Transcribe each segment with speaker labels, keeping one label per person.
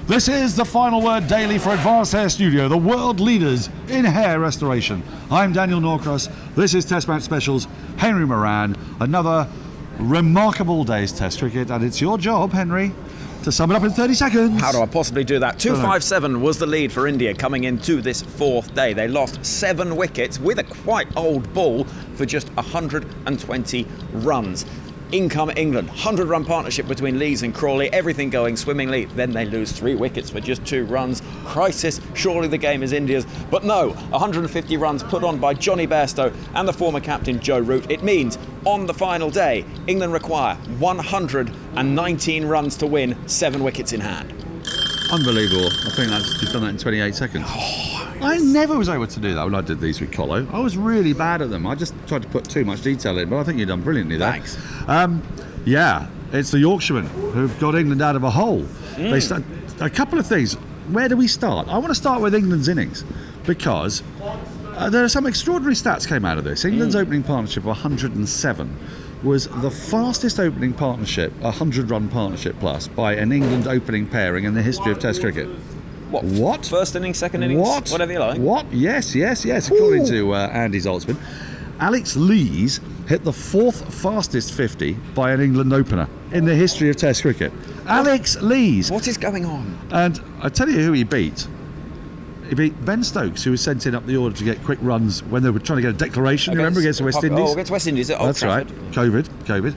Speaker 1: This is the Final Word Daily for Advanced Hair Studio, the world leaders in hair restoration. I'm Daniel Norcross. This is Test Match Specials. Henry Moeran. Another remarkable day's Test cricket, and it's your job, Henry, to sum it up in 30 seconds.
Speaker 2: How do I possibly do that? 257 was the lead for India coming into this fourth day. They lost 7 wickets with a quite old ball for just 120 runs. In come England, 100-run partnership between Lees and Crawley, everything going swimmingly. Then they lose 3 wickets for just 2 runs. Crisis, surely the game is India's. But no, 150 runs put on by Johnny Bairstow and the former captain Joe Root. It means on the final day, England require 119 runs to win, 7 wickets in hand.
Speaker 1: Unbelievable. I think you've done that in 28 seconds. I never was able to do that when I did these with Colo. I was really bad at them. I just tried to put too much detail in, but I think you've done brilliantly there.
Speaker 2: Thanks.
Speaker 1: Yeah, it's the Yorkshiremen who've got England out of a hole. They start, a couple of things. Where do we start? I want to start with England's innings because there are some extraordinary stats came out of this. England's opening partnership of 107 was the fastest opening partnership, 100-run partnership plus, by an England opening pairing in the history of Test cricket. What? First innings, second innings, whatever you like. What? Yes. According to Andy Zaltzman, Alex Lees hit the 4th fastest 50 by an England opener in the history of Test cricket. Alex Lees.
Speaker 2: What is going on?
Speaker 1: And I tell you who he beat. He beat Ben Stokes, who was sent in up the order to get quick runs when they were trying to get a declaration. Remember against the West Indies?
Speaker 2: Oh, against West Indies.
Speaker 1: That's right. COVID.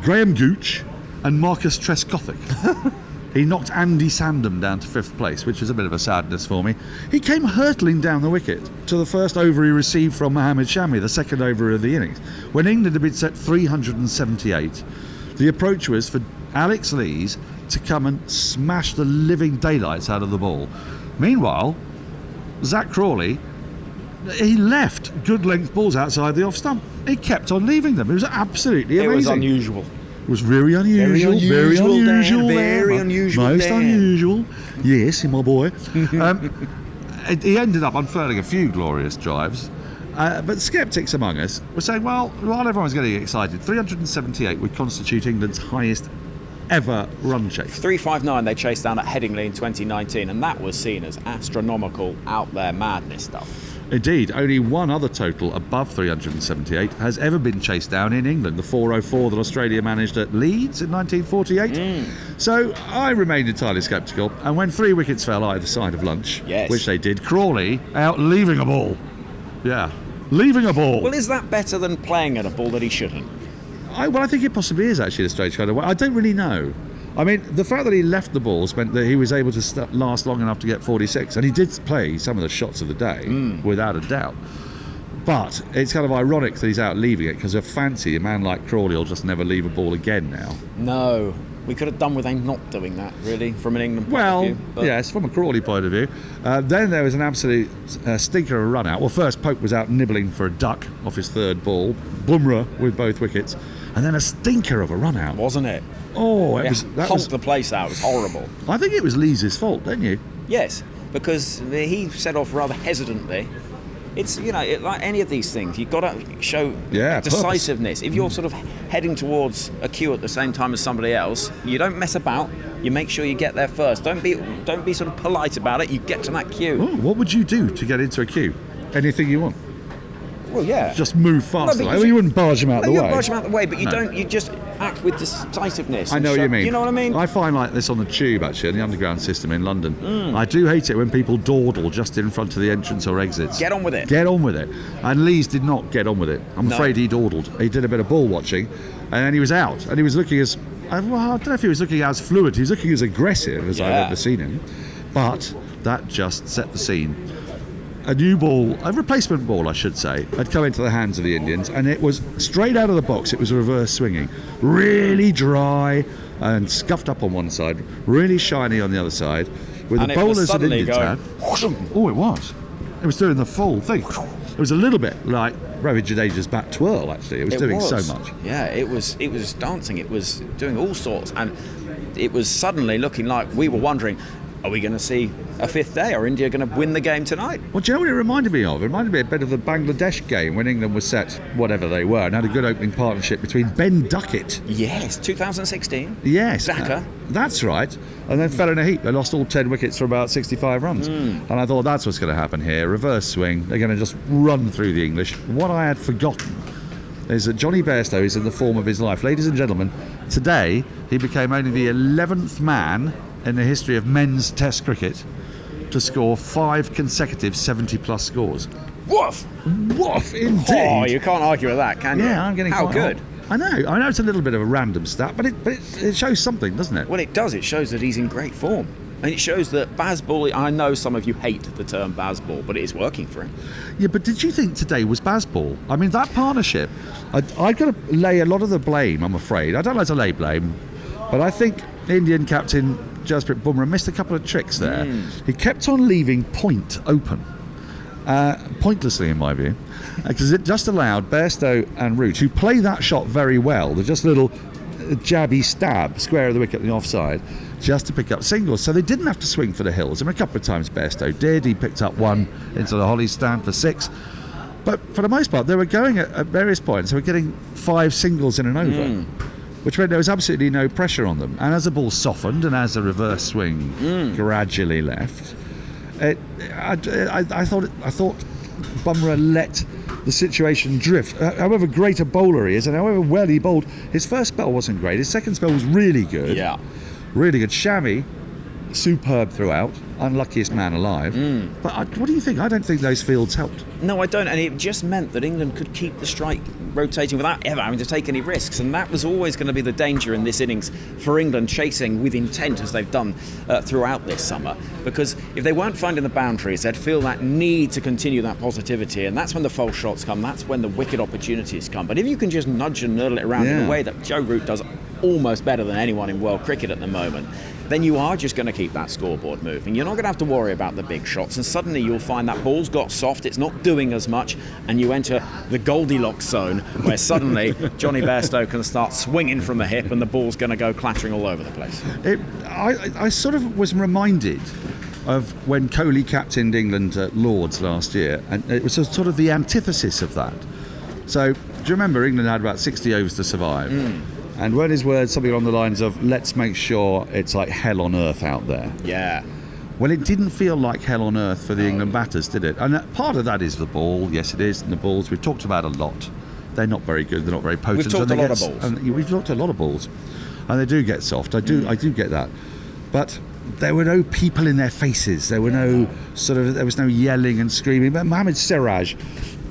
Speaker 1: Graham Gooch and Marcus Trescothick. He knocked Andy Sandham down to 5th place, which was a bit of a sadness for me. He came hurtling down the wicket to the first over he received from Mohammad Shami, the second over of the innings. When England had been set 378, the approach was for Alex Lees to come and smash the living daylights out of the ball. Meanwhile, Zach Crawley, he left good length balls outside the off stump. He kept on leaving them. It was absolutely amazing.
Speaker 2: It was unusual.
Speaker 1: It was very unusual.
Speaker 2: Very unusual.
Speaker 1: Most unusual. Yes, my boy. He ended up unfurling a few glorious drives. But sceptics among us were saying, well, while everyone's getting excited, 378 would constitute England's highest ever run chase.
Speaker 2: 359 they chased down at Headingley in 2019, and that was seen as astronomical, out there madness stuff.
Speaker 1: Indeed, only one other total above 378 has ever been chased down in England, the 404 that Australia managed at Leeds in 1948. So I remained entirely sceptical, and when 3 wickets fell either side of lunch, which they did, Crawley out leaving a ball. Yeah, leaving a ball.
Speaker 2: Well, is that better than playing at a ball that he shouldn't?
Speaker 1: I think it possibly is actually a strange kind of way. I don't really know. I mean, the fact that he left the balls meant that he was able to last long enough to get 46, and he did play some of the shots of the day, without a doubt. But it's kind of ironic that he's out leaving it, because I fancy a man like Crawley will just never leave a ball again now. No,
Speaker 2: we could have done with him not doing that, really, from an England point
Speaker 1: of
Speaker 2: view.
Speaker 1: Well, yes, from a Crawley point of view. Then there was an absolute stinker of a run out. Well, first Pope was out nibbling for a duck off his 3rd ball, Bumrah with both wickets, and then a stinker of a run out.
Speaker 2: Wasn't it?
Speaker 1: Oh,
Speaker 2: that was the place out. It was horrible.
Speaker 1: I think it was Lees' fault, didn't you?
Speaker 2: Yes, because he set off rather hesitantly. It's, like any of these things, you've got to show decisiveness. If you're sort of heading towards a queue at the same time as somebody else, you don't mess about. You make sure you get there first. Don't be sort of polite about it. You get to that queue.
Speaker 1: Oh, what would you do to get into a queue? Anything you want.
Speaker 2: Well, yeah.
Speaker 1: Just move faster. You wouldn't barge them out the way.
Speaker 2: You wouldn't barge them out the way, but you don't. You just act with decisiveness.
Speaker 1: I know what you mean.
Speaker 2: You know what I mean?
Speaker 1: I find like this on the tube, actually, in the underground system in London. I do hate it when people dawdle just in front of the entrance or exits.
Speaker 2: Get on with it.
Speaker 1: Get on with it. And Lees did not get on with it. I'm afraid he dawdled. He did a bit of ball watching, and then he was out. And he was looking as... I don't know if he was looking as fluid. He was looking as aggressive as I've ever seen him. But that just set the scene. A new ball, a replacement ball I should say, had come into the hands of the Indians, and it was straight out of the box. It was reverse swinging, really dry and scuffed up on one side, really shiny on the other side, with the bowlers that Indians had. Oh, it was doing the full thing. It was a little bit like Ravi Jadeja's bat twirl, actually. It was doing so much.
Speaker 2: Yeah, it was dancing. It was doing all sorts, and it was suddenly looking like we were wondering, Are we going to see a fifth day? Are India going to win the game tonight?
Speaker 1: Well, do you know what it reminded me of? It reminded me a bit of the Bangladesh game when England was set, whatever they were, and had a good opening partnership between Ben Duckett.
Speaker 2: Yes, 2016.
Speaker 1: Yes.
Speaker 2: Dhaka.
Speaker 1: That's right. And then fell in a heap. They lost all 10 wickets for about 65 runs. And I thought that's what's going to happen here. Reverse swing. They're going to just run through the English. What I had forgotten is that Johnny Bairstow is in the form of his life. Ladies and gentlemen, today he became only the 11th man in the history of men's Test cricket to score 5 consecutive 70-plus scores.
Speaker 2: Woof!
Speaker 1: Woof, indeed.
Speaker 2: Oh, you can't argue with that, can you?
Speaker 1: Yeah, I'm getting
Speaker 2: How
Speaker 1: quite
Speaker 2: good.
Speaker 1: old. I know it's a little bit of a random stat, but it shows something, doesn't it?
Speaker 2: Well, it does. It shows that he's in great form. And it shows that Baz-ball, I know some of you hate the term Baz-ball, but it is working for him.
Speaker 1: Yeah, but did you think today was Baz-ball? I mean, that partnership, I've got to lay a lot of the blame, I'm afraid. I don't like to lay blame, but I think Indian captain Jasprit Bumrah missed a couple of tricks there. He kept on leaving point open, pointlessly in my view, because it just allowed Bairstow and Root, who play that shot very well, they're just little jabby stab, square of the wicket on the offside, just to pick up singles. So they didn't have to swing for the hills. I mean, a couple of times Bairstow did. He picked up one into the Holly stand for 6. But for the most part, they were going at various points. They were getting 5 singles in an over, which meant there was absolutely no pressure on them. And as the ball softened and as the reverse swing gradually left, I thought Bumrah let the situation drift. However great a bowler he is and however well he bowled, his first spell wasn't great. His second spell was really good.
Speaker 2: Yeah.
Speaker 1: Really good. Shami, superb throughout. Unluckiest man alive. But what do you think? I don't think those fields helped.
Speaker 2: No, I don't. And it just meant that England could keep the strike rotating without ever having to take any risks. And that was always going to be the danger in this innings for England, chasing with intent as they've done throughout this summer. Because if they weren't finding the boundaries, they'd feel that need to continue that positivity. And that's when the false shots come. That's when the wicket opportunities come. But if you can just nudge and nurtle it around in a way that Joe Root does almost better than anyone in world cricket at the moment, then you are just going to keep that scoreboard moving. You're not going to have to worry about the big shots, and suddenly you'll find that ball's got soft, it's not doing as much, and you enter the Goldilocks zone where suddenly Johnny Bairstow can start swinging from the hip and the ball's going to go clattering all over the place.
Speaker 1: I sort of was reminded of when Kohli captained England at Lord's last year, and it was sort of the antithesis of that. So, do you remember England had about 60 overs to survive? And weren't his words something along the lines of, let's make sure it's like hell on earth out there?
Speaker 2: Yeah.
Speaker 1: Well, it didn't feel like hell on earth for the England batters, did it? And part of that is the ball. Yes, it is. And the balls we've talked about a lot. They're not very good. They're not very potent.
Speaker 2: We've talked a lot of balls.
Speaker 1: And we've talked a lot of balls. And they do get soft. I do get that. But there were no people in their faces. There were there was no yelling and screaming. But Mohamed Siraj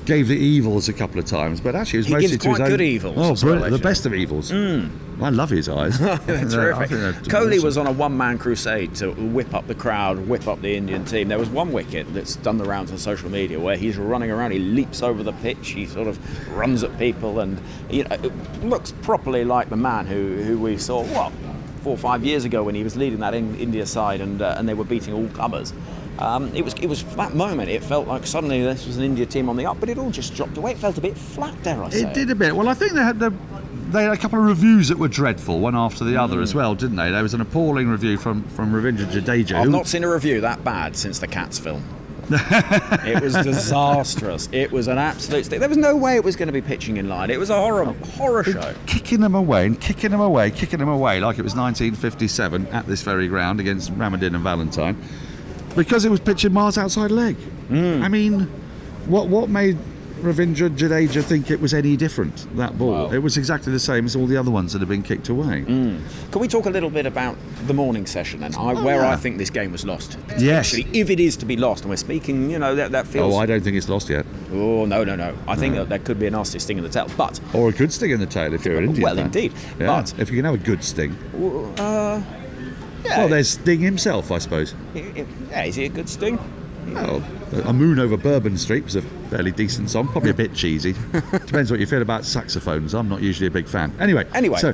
Speaker 1: gave the evils a couple of times, but actually it was mostly
Speaker 2: gives
Speaker 1: to his
Speaker 2: quite
Speaker 1: own.
Speaker 2: good evils.
Speaker 1: Oh, brilliant. The best of evils. I love his eyes.
Speaker 2: Terrific. Kohli was on a one-man crusade to whip up the crowd, whip up the Indian team. There was one wicket that's done the rounds on social media where he's running around, he leaps over the pitch, he sort of runs at people, and it looks properly like the man who we saw, 4 or 5 years ago when he was leading that India side and they were beating all comers. It was that moment. It felt like suddenly this was an India team on the up, but it all just dropped away. It felt a bit flat, dare I say.
Speaker 1: It did a bit. Well, I think they had a couple of reviews that were dreadful, one after the other as well, didn't they? There was an appalling review from Ravindra Jadeja.
Speaker 2: I've not seen a review that bad since the Cats film. It was disastrous. It was an absolute stick. There was no way it was going to be pitching in line. It was a horror show.
Speaker 1: Kicking them away and kicking them away like it was 1957 at this very ground against Ramadan and Valentine. Because it was pitching miles outside leg. I mean, what made Ravindra Jadeja think it was any different, that ball?
Speaker 2: Wow.
Speaker 1: It was exactly the same as all the other ones that had been kicked away.
Speaker 2: Can we talk a little bit about the morning session then? I think this game was lost.
Speaker 1: Yes.
Speaker 2: Actually, if it is to be lost, and we're speaking, that feels...
Speaker 1: Oh, I don't think it's lost yet.
Speaker 2: Oh, no. I think that there could be a nasty sting in the tail, but...
Speaker 1: Or a good sting in the tail if you're an Indian fan.
Speaker 2: Indeed.
Speaker 1: Yeah,
Speaker 2: But...
Speaker 1: if you can have a good sting.
Speaker 2: Yeah.
Speaker 1: Well, there's Sting himself, I suppose.
Speaker 2: Yeah, is he a good sting?
Speaker 1: Well, A Moon Over Bourbon Street was a fairly decent song, probably a bit cheesy. Depends what you feel about saxophones. I'm not usually a big fan. Anyway, so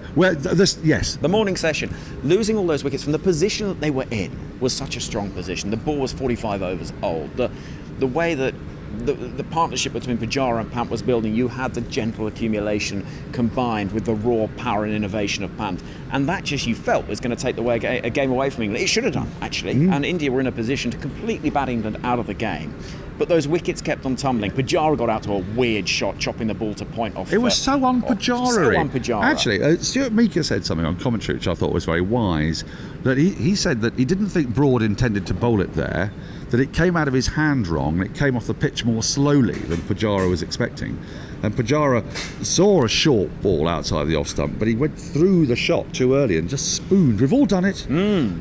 Speaker 1: yes,
Speaker 2: the morning session, losing all those wickets from the position that they were in was such a strong position. The ball was 45 overs old. The way that the partnership between Pujara and Pant was building. You had the gentle accumulation combined with the raw power and innovation of Pant, and that just you felt was going to take a game away from England. It should have done, actually, and India were in a position to completely bat England out of the game. But those wickets kept on tumbling. Pujara got out to a weird shot, chopping the ball to point off.
Speaker 1: It was so un-Pujara.
Speaker 2: So un-Pujara.
Speaker 1: Actually, Stuart Meeker said something on commentary which I thought was very wise. That he said that he didn't think Broad intended to bowl it there, that it came out of his hand wrong, and it came off the pitch more slowly than Pujara was expecting. And Pujara saw a short ball outside the off stump, but he went through the shot too early and just spooned. We've all done it.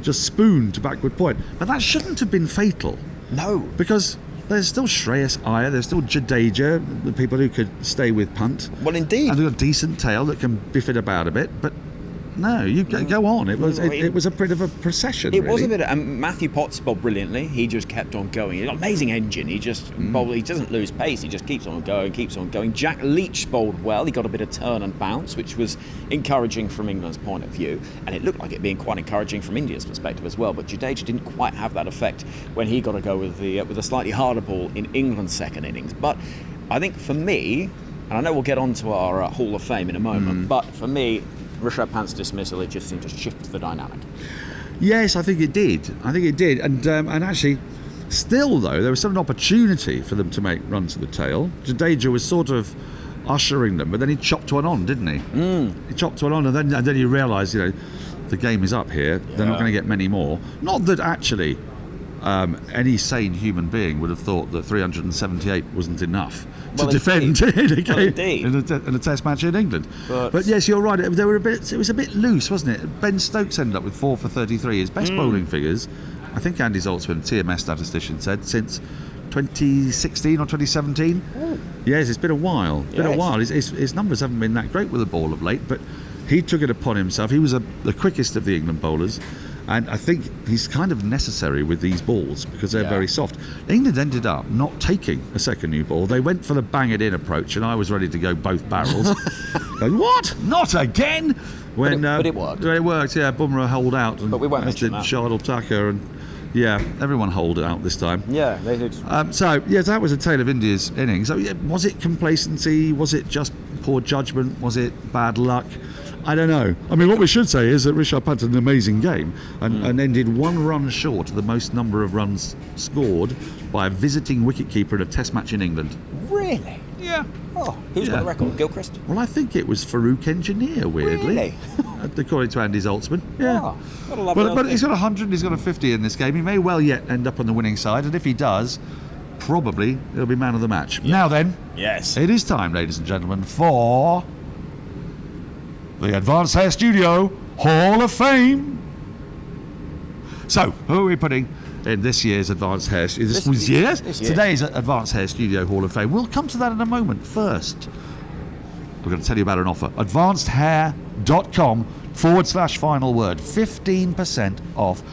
Speaker 1: Just spooned to backward point. But that shouldn't have been fatal.
Speaker 2: No.
Speaker 1: Because there's still Shreyas Iyer, there's still Jadeja, the people who could stay with Punt.
Speaker 2: Well, indeed.
Speaker 1: And they've got a decent tail that can biff it about a bit, but no, you go on. It was a bit of a procession.
Speaker 2: It was a bit. And Matthew Potts bowled brilliantly. He just kept on going. He's got an amazing engine. He just bowled. He doesn't lose pace. He just keeps on going. Jack Leach bowled well. He got a bit of turn and bounce, which was encouraging from England's point of view, and it looked like it being quite encouraging from India's perspective as well. But Jadeja didn't quite have that effect when he got to go with a slightly harder ball in England's second innings. But I think for me, and I know we'll get on to our Hall of Fame in a moment, but for me, Rishabh Pant's dismissal, it just seemed to shift the dynamic.
Speaker 1: Yes, I think it did. And actually, still though, there was still an opportunity for them to make runs to the tail. Jadeja was sort of ushering them, but then he chopped one on, didn't he? He chopped one on, and then he realised, the game is up here. They're not going to get many more. Not that actually any sane human being would have thought that 378 wasn't enough to defend in a test match in England. But yes, you're right. It was a bit loose, wasn't it? Ben Stokes ended up with 4 for 33, his best bowling figures. I think Andy Zaltzman, TMS statistician, said since 2016 or 2017. Yes, it's been a while. His numbers haven't been that great with the ball of late, but he took it upon himself. He was the quickest of the England bowlers. And I think he's kind of necessary with these balls because they're very soft. England ended up not taking a second new ball. They went for the bang it in approach, and I was ready to go both barrels. Going, what? Not again?
Speaker 2: But it worked.
Speaker 1: It worked, yeah. Bumrah holed out.
Speaker 2: But we won't mention
Speaker 1: that. Shardul Thakur and everyone holed it out this time.
Speaker 2: Yeah, they did.
Speaker 1: That was a tale of India's innings. So, was it complacency? Was it just poor judgment? Was it bad luck? I don't know. I mean, what we should say is that Rishabh Pant had an amazing game and ended 1 run short of the most number of runs scored by a visiting wicketkeeper in a test match in England.
Speaker 2: Really?
Speaker 1: Yeah.
Speaker 2: Oh, who's got the record? Gilchrist?
Speaker 1: Well, I think it was Farouk Engineer, weirdly.
Speaker 2: Really?
Speaker 1: According to Andy Zaltzman. Yeah.
Speaker 2: Oh, what a lovely
Speaker 1: but he's got 100, he's got a 50 in this game. He may well yet end up on the winning side, and if he does, probably he'll be man of the match. Yeah. Now then,
Speaker 2: yes,
Speaker 1: it is time, ladies and gentlemen, for the Advanced Hair Studio Hall of Fame. So, who are we putting in this year's Advanced Hair Studio? This year? Today's Advanced Hair Studio Hall of Fame. We'll come to that in a moment. First, we're going to tell you about an offer. advancedhair.com/final word. 15% off.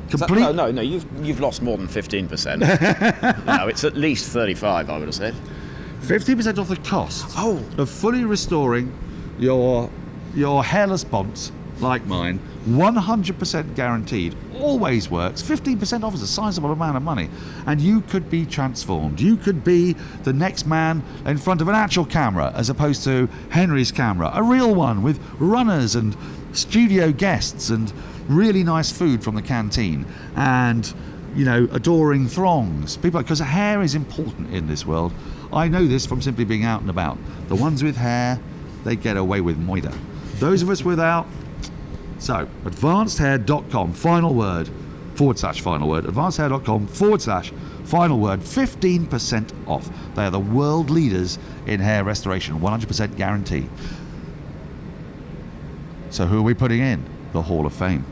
Speaker 1: Complete.
Speaker 2: No, you've lost more than 15%. No, it's at least 35, I would have said.
Speaker 1: 15% off the cost of fully restoring your hairless bumps like mine. 100% guaranteed. Always works. 15% off is a sizable amount of money, and you could be transformed. You could be the next man in front of an actual camera as opposed to Henry's camera, a real one with runners and studio guests and really nice food from the canteen and adoring throngs. People, because hair is important in this world. I know this from simply being out and about. The ones with hair, they get away with moida. Those of us without. So, advancedhair.com, final word, /final word, advancedhair.com /final word, 15% off. They are the world leaders in hair restoration, 100% guarantee. So who are we putting in the Hall of Fame?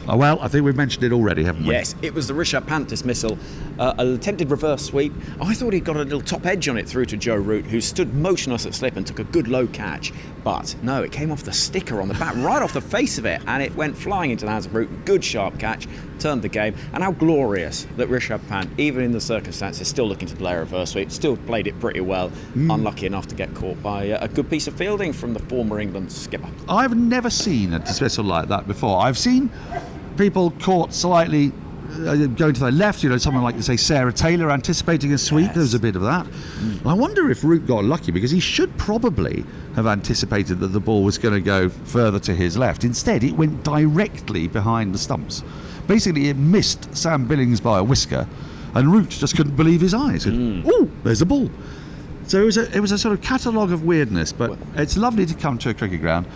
Speaker 1: Well, I think we've mentioned it already, haven't we?
Speaker 2: Yes, it was the Rishabh Pant dismissal. An attempted reverse sweep. I thought he'd got a little top edge on it through to Joe Root, who stood motionless at slip and took a good low catch. But no, it came off the sticker on the bat, right off the face of it, and it went flying into the hands of Root. Good sharp catch, turned the game. And how glorious that Rishabh Pant, even in the circumstances, still looking to play a reverse sweep, still played it pretty well. Unlucky enough to get caught by a good piece of fielding from the former England skipper.
Speaker 1: I've never seen a dismissal like that before. I've seen people caught slightly going to their left, someone like, say, Sarah Taylor anticipating a sweep.
Speaker 2: Yes.
Speaker 1: There was a bit of that. I wonder if Root got lucky, because he should probably have anticipated that the ball was going to go further to his left. Instead, it went directly behind the stumps. Basically, it missed Sam Billings by a whisker, and Root just couldn't believe his eyes. Oh, there's the ball. So it was a sort of catalogue of weirdness, but it's lovely to come to a cricket ground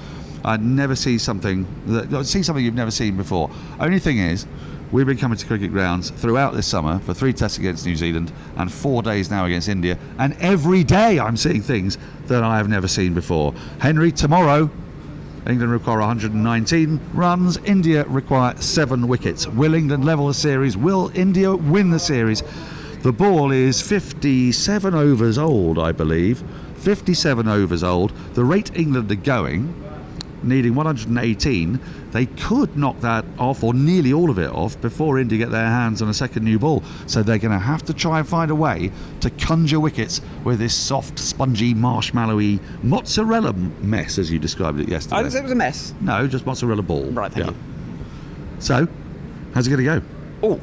Speaker 1: and never see something you've never seen before. Only thing is, we've been coming to cricket grounds throughout this summer for 3 tests against New Zealand and 4 days now against India, and every day I'm seeing things that I have never seen before. Henry, tomorrow, England require 119 runs, India require 7 wickets. Will England level the series? Will India win the series? The ball is 57 overs old, I believe. 57 overs old. The rate England are going, needing 118, they could knock that off, or nearly all of it off, before India get their hands on a second new ball. So they're going to have to try and find a way to conjure wickets with this soft, spongy, marshmallowy mozzarella mess, as you described it yesterday.
Speaker 2: I didn't say it was a mess.
Speaker 1: No, just mozzarella ball.
Speaker 2: Right, thank you.
Speaker 1: So, how's it going to go?
Speaker 2: Oh,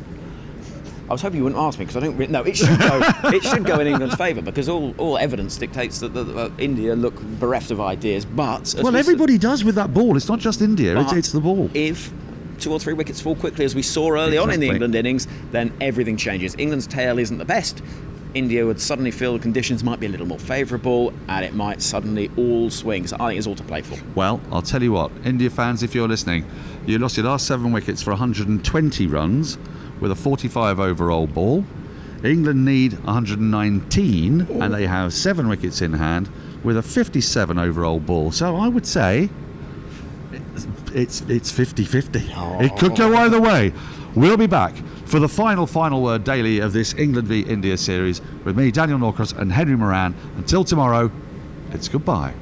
Speaker 2: I was hoping you wouldn't ask me, because I don't really know. It should go. It should go in England's favour, because all evidence dictates that India look bereft of ideas. But
Speaker 1: everybody does with that ball. It's not just India. It's the ball.
Speaker 2: If 2 or 3 wickets fall quickly, as we saw early on in the England innings, then everything changes. England's tail isn't the best. India would suddenly feel the conditions might be a little more favourable, and it might suddenly all swing. So I think it's all to play for.
Speaker 1: Well, I'll tell you what, India fans, if you're listening, you lost your last 7 wickets for 120 runs with a 45 overall ball. England need 119, and they have 7 wickets in hand with a 57 overall ball. So I would say it's 50-50. It could go either way. We'll be back for the final word daily of this England v India series with me, Daniel Norcross, and Henry Moeran. Until tomorrow, it's goodbye.